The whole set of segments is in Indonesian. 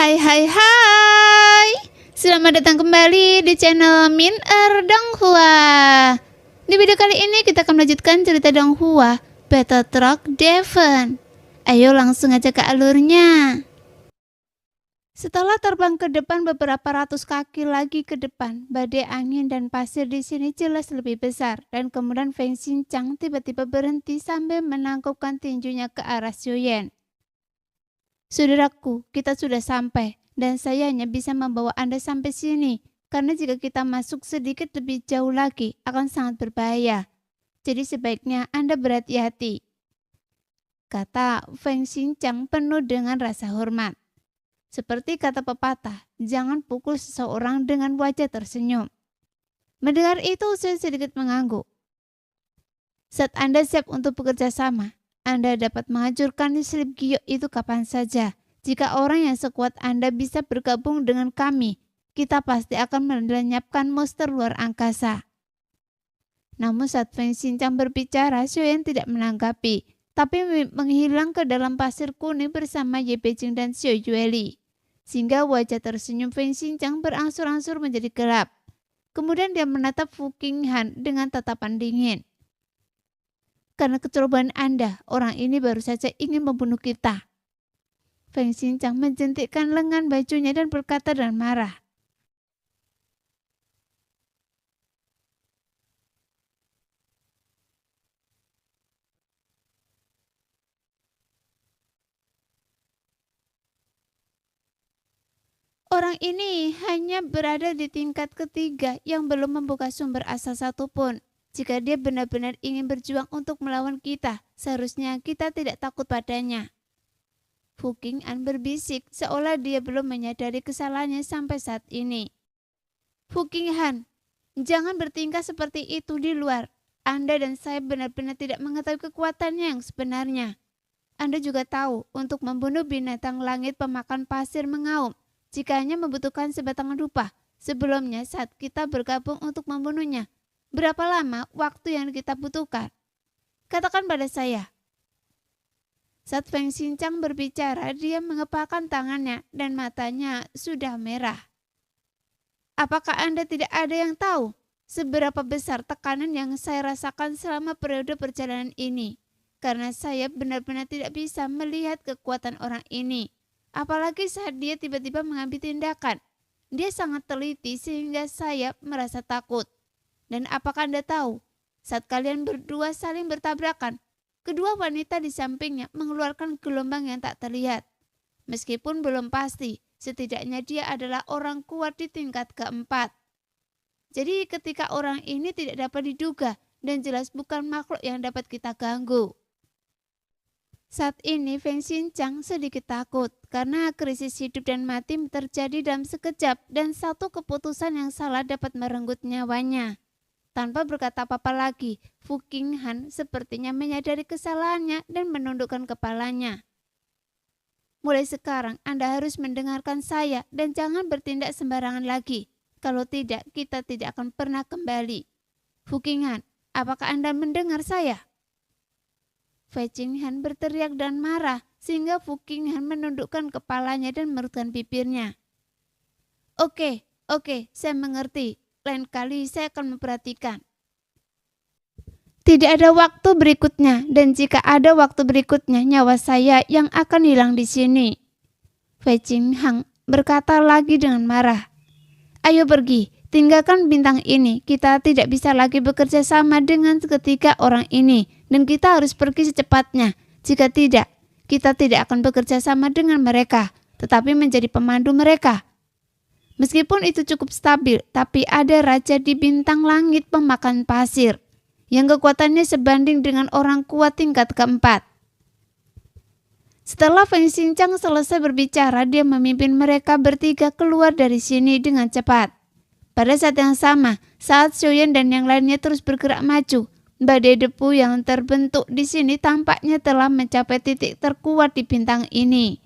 Hai. Selamat datang kembali di channel Min Donghua. Di video kali ini kita akan melanjutkan cerita Donghua Battle Truck Devon. Ayo langsung aja ke alurnya. Setelah terbang ke depan beberapa ratus kaki lagi ke depan, badai angin dan pasir di sini jelas lebih besar, dan kemudian Feng Xinjiang tiba-tiba berhenti sambil menangkupkan tinjunya ke arah Xiuyan. Saudaraku, kita sudah sampai, dan saya hanya bisa membawa Anda sampai sini, karena jika kita masuk sedikit lebih jauh lagi akan sangat berbahaya. Jadi sebaiknya Anda berhati-hati, kata Feng Xinjiang penuh dengan rasa hormat. Seperti kata pepatah, jangan pukul seseorang dengan wajah tersenyum. Mendengar itu, saya sedikit mengangguk. Saat Anda siap untuk bekerja sama, Anda dapat menghancurkan slip giok itu kapan saja. Jika orang yang sekuat Anda bisa bergabung dengan kami, kita pasti akan melenyapkan monster luar angkasa. Namun saat Feng Xinjiang berbicara, Xiuyan tidak menanggapi, tapi menghilang ke dalam pasir kuning bersama Ye Beijing dan Xiao Yueli. Sehingga wajah tersenyum Feng Xinjiang berangsur-angsur menjadi gelap. Kemudian dia menatap Fu Qinghan dengan tatapan dingin. Karena kecerobohan Anda, orang ini baru saja ingin membunuh kita. Feng Xinjiang menjentikkan lengan bajunya dan berkata dengan marah. Orang ini hanya berada di tingkat ketiga yang belum membuka sumber asal satupun. Jika dia benar-benar ingin berjuang untuk melawan kita, seharusnya kita tidak takut padanya. Fu Qinghan berbisik seolah dia belum menyadari kesalahannya sampai saat ini. Fu Qinghan, jangan bertingkah seperti itu di luar. Anda dan saya benar-benar tidak mengetahui kekuatannya yang sebenarnya. Anda juga tahu untuk membunuh binatang langit pemakan pasir mengaum, jika hanya membutuhkan sebatang rupa. Sebelumnya saat kita bergabung untuk membunuhnya, berapa lama waktu yang kita butuhkan? Katakan pada saya. Saat Feng Xinjiang berbicara, dia mengepalkan tangannya dan matanya sudah merah. Apakah Anda tidak ada yang tahu seberapa besar tekanan yang saya rasakan selama periode perjalanan ini? Karena saya benar-benar tidak bisa melihat kekuatan orang ini. Apalagi saat dia tiba-tiba mengambil tindakan. Dia sangat teliti sehingga saya merasa takut. Dan apakah Anda tahu, saat kalian berdua saling bertabrakan, kedua wanita di sampingnya mengeluarkan gelombang yang tak terlihat. Meskipun belum pasti, setidaknya dia adalah orang kuat di tingkat keempat. Jadi ketika orang ini tidak dapat diduga dan jelas bukan makhluk yang dapat kita ganggu. Saat ini Feng Xinjiang sedikit takut karena krisis hidup dan mati terjadi dalam sekejap dan satu keputusan yang salah dapat merenggut nyawanya. Tanpa berkata apa-apa lagi, Fu Qinghan sepertinya menyadari kesalahannya dan menundukkan kepalanya. Mulai sekarang Anda harus mendengarkan saya dan jangan bertindak sembarangan lagi. Kalau tidak, kita tidak akan pernah kembali. Fu Qinghan, apakah Anda mendengar saya? Feng Xinjiang berteriak dan marah sehingga Fu Qinghan menundukkan kepalanya dan mengerutkan bibirnya. Oke, saya mengerti. Lain kali saya akan memperhatikan. Tidak ada waktu berikutnya, dan jika ada waktu berikutnya, nyawa saya yang akan hilang di sini. Feng Xinjiang berkata lagi dengan marah. Ayo pergi, tinggalkan bintang ini. Kita tidak bisa lagi bekerja sama dengan ketiga orang ini, dan kita harus pergi secepatnya. Jika tidak, kita tidak akan bekerja sama dengan mereka, tetapi menjadi pemandu mereka. Meskipun itu cukup stabil, tapi ada raja di bintang langit pemakan pasir, yang kekuatannya sebanding dengan orang kuat tingkat keempat. Setelah Feng Xinjiang selesai berbicara, dia memimpin mereka bertiga keluar dari sini dengan cepat. Pada saat yang sama, saat Xiuyan dan yang lainnya terus bergerak maju, badai debu yang terbentuk di sini tampaknya telah mencapai titik terkuat di bintang ini.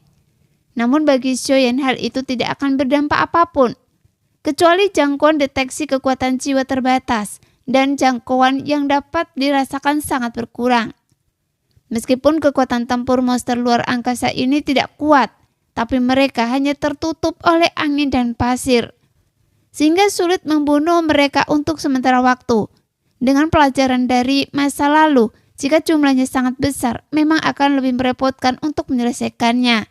Namun bagi Xiuyan hal itu tidak akan berdampak apapun, kecuali jangkauan deteksi kekuatan jiwa terbatas dan jangkauan yang dapat dirasakan sangat berkurang. Meskipun kekuatan tempur monster luar angkasa ini tidak kuat, tapi mereka hanya tertutup oleh angin dan pasir, sehingga sulit membunuh mereka untuk sementara waktu. Dengan pelajaran dari masa lalu, jika jumlahnya sangat besar, memang akan lebih merepotkan untuk menyelesaikannya.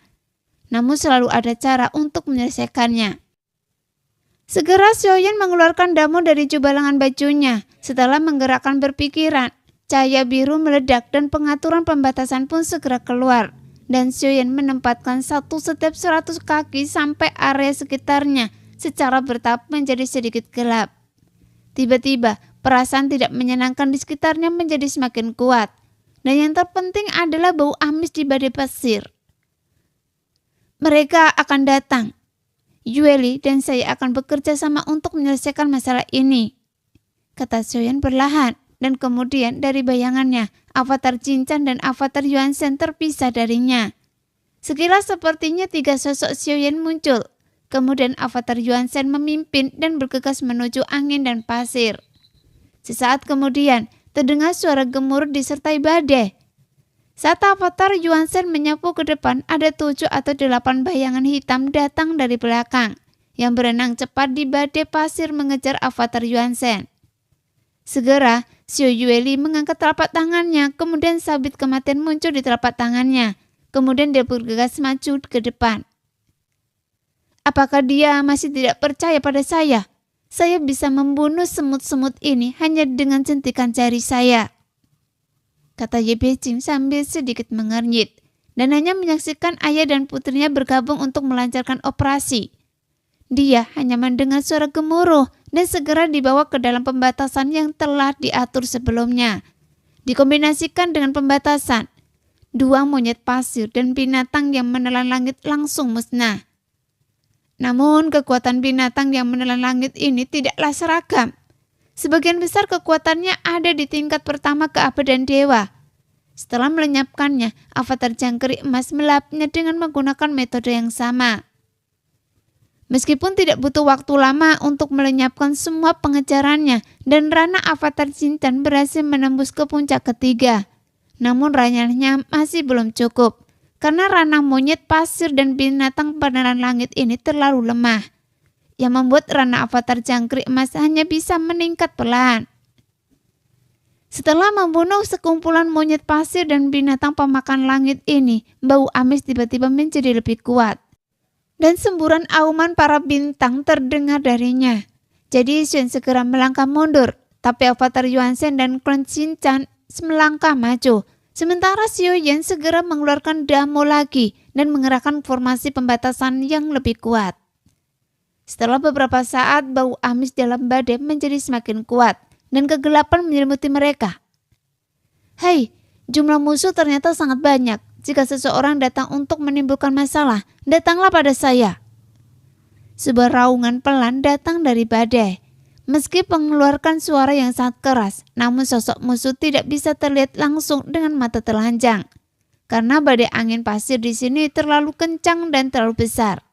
Namun selalu ada cara untuk menyelesaikannya. Segera Xiaoyan mengeluarkan damu dari jubah lengan bajunya. Setelah menggerakkan berpikiran, cahaya biru meledak dan pengaturan pembatasan pun segera keluar. Dan Xiaoyan menempatkan satu setiap 100 kaki sampai area sekitarnya secara bertahap menjadi sedikit gelap. Tiba-tiba, perasaan tidak menyenangkan di sekitarnya menjadi semakin kuat. Dan yang terpenting adalah bau amis di badai pasir. Mereka akan datang. Yueli dan saya akan bekerja sama untuk menyelesaikan masalah ini, kata Xiaoyan perlahan, dan kemudian dari bayangannya, avatar Cinchan dan avatar Yuanzhen terpisah darinya. Sekilas sepertinya 3 sosok Xiaoyan muncul, kemudian avatar Yuanzhen memimpin dan bergegas menuju angin dan pasir. Sesaat kemudian, terdengar suara gemuruh disertai badai. Saat avatar Yuanzhen menyapu ke depan, ada 7 atau 8 bayangan hitam datang dari belakang, yang berenang cepat di badai pasir mengejar avatar Yuanzhen. Segera, Xiao Yueli mengangkat telapak tangannya, kemudian sabit kematian muncul di telapak tangannya. Kemudian dia bergegas maju ke depan. Apakah dia masih tidak percaya pada saya? Saya bisa membunuh semut-semut ini hanya dengan jentikan jari saya, kata Ye Beijing sambil sedikit mengernyit, dan hanya menyaksikan ayah dan putrinya bergabung untuk melancarkan operasi. Dia hanya mendengar suara gemuruh dan segera dibawa ke dalam pembatasan yang telah diatur sebelumnya. Dikombinasikan dengan pembatasan, 2 monyet pasir dan binatang yang menelan langit langsung musnah. Namun kekuatan binatang yang menelan langit ini tidaklah seragam. Sebagian besar kekuatannya ada di tingkat pertama keabadian dewa. Setelah melenyapkannya, avatar jangkrik emas melapnya dengan menggunakan metode yang sama. Meskipun tidak butuh waktu lama untuk melenyapkan semua pengejarannya dan ranah avatar Cinchan berhasil menembus ke puncak ketiga. Namun ranahnya masih belum cukup, karena ranah monyet pasir dan binatang penelan langit ini terlalu lemah, yang membuat ranah avatar jangkrik emas hanya bisa meningkat perlahan. Setelah membunuh sekumpulan monyet pasir dan binatang pemakan langit ini, bau amis tiba-tiba menjadi lebih kuat. Dan semburan auman para bintang terdengar darinya. Jadi Xuan segera melangkah mundur, tapi avatar Yuanzhen dan klan Cinchan melangkah maju. Sementara Xiaoyan segera mengeluarkan damo lagi dan mengerahkan formasi pembatasan yang lebih kuat. Setelah beberapa saat, bau amis dalam badai menjadi semakin kuat dan kegelapan menyelimuti mereka. Hei, jumlah musuh ternyata sangat banyak. Jika seseorang datang untuk menimbulkan masalah, datanglah pada saya. Sebuah raungan pelan datang dari badai. Meski mengeluarkan suara yang sangat keras, namun sosok musuh tidak bisa terlihat langsung dengan mata telanjang. Karena badai angin pasir di sini terlalu kencang dan terlalu besar.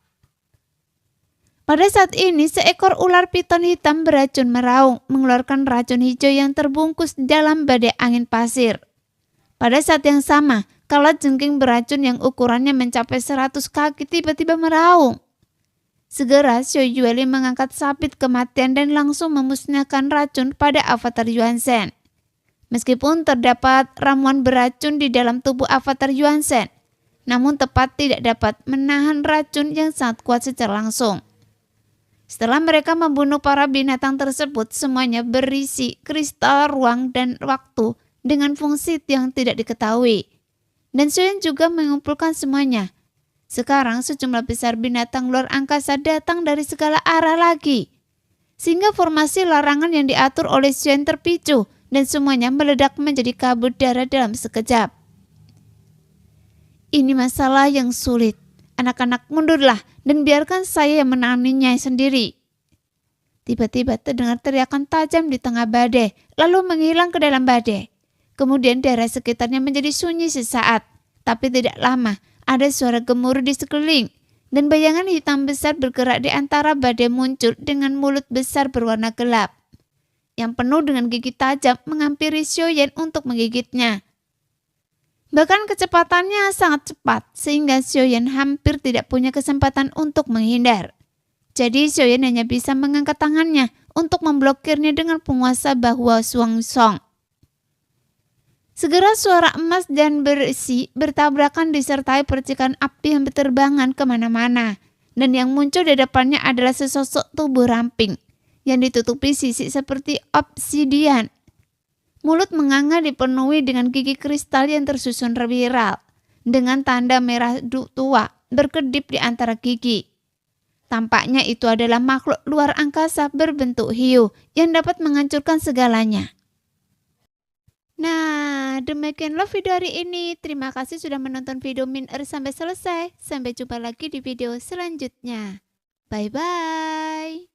Pada saat ini, seekor ular piton hitam beracun meraung, mengeluarkan racun hijau yang terbungkus dalam badai angin pasir. Pada saat yang sama, kalajengking beracun yang ukurannya mencapai 100 kaki tiba-tiba meraung. Segera Xiao Yueli mengangkat sabit kematian dan langsung memusnahkan racun pada avatar Yuanzhen. Meskipun terdapat ramuan beracun di dalam tubuh avatar Yuanzhen, namun tepat tidak dapat menahan racun yang sangat kuat secara langsung. Setelah mereka membunuh para binatang tersebut, semuanya berisi kristal ruang dan waktu dengan fungsi yang tidak diketahui. Dan Xiaoyan juga mengumpulkan semuanya. Sekarang sejumlah besar binatang luar angkasa datang dari segala arah lagi. Sehingga formasi larangan yang diatur oleh Xiaoyan terpicu dan semuanya meledak menjadi kabut darah dalam sekejap. Ini masalah yang sulit. Anak-anak mundurlah dan biarkan saya yang menanganinya sendiri. Tiba-tiba terdengar teriakan tajam di tengah badai, lalu menghilang ke dalam badai. Kemudian daerah sekitarnya menjadi sunyi sesaat, tapi tidak lama. Ada suara gemuruh di sekeliling, dan bayangan hitam besar bergerak di antara badai muncul dengan mulut besar berwarna gelap, yang penuh dengan gigi tajam menghampiri Xiaoyan untuk menggigitnya. Bahkan kecepatannya sangat cepat sehingga Xiaoyan hampir tidak punya kesempatan untuk menghindar. Jadi Xiaoyan hanya bisa mengangkat tangannya untuk memblokirnya dengan penguasa bahwa Xuanzong. Segera suara emas dan besi bertabrakan disertai percikan api yang berterbangan kemana-mana. Dan yang muncul di depannya adalah sesosok tubuh ramping yang ditutupi sisik seperti obsidian. Mulut menganga dipenuhi dengan gigi kristal yang tersusun spiral dengan tanda merah tua berkedip di antara gigi. Tampaknya itu adalah makhluk luar angkasa berbentuk hiu yang dapat menghancurkan segalanya. Nah, demikianlah video hari ini. Terima kasih sudah menonton video Min sampai selesai. Sampai jumpa lagi di video selanjutnya. Bye-bye.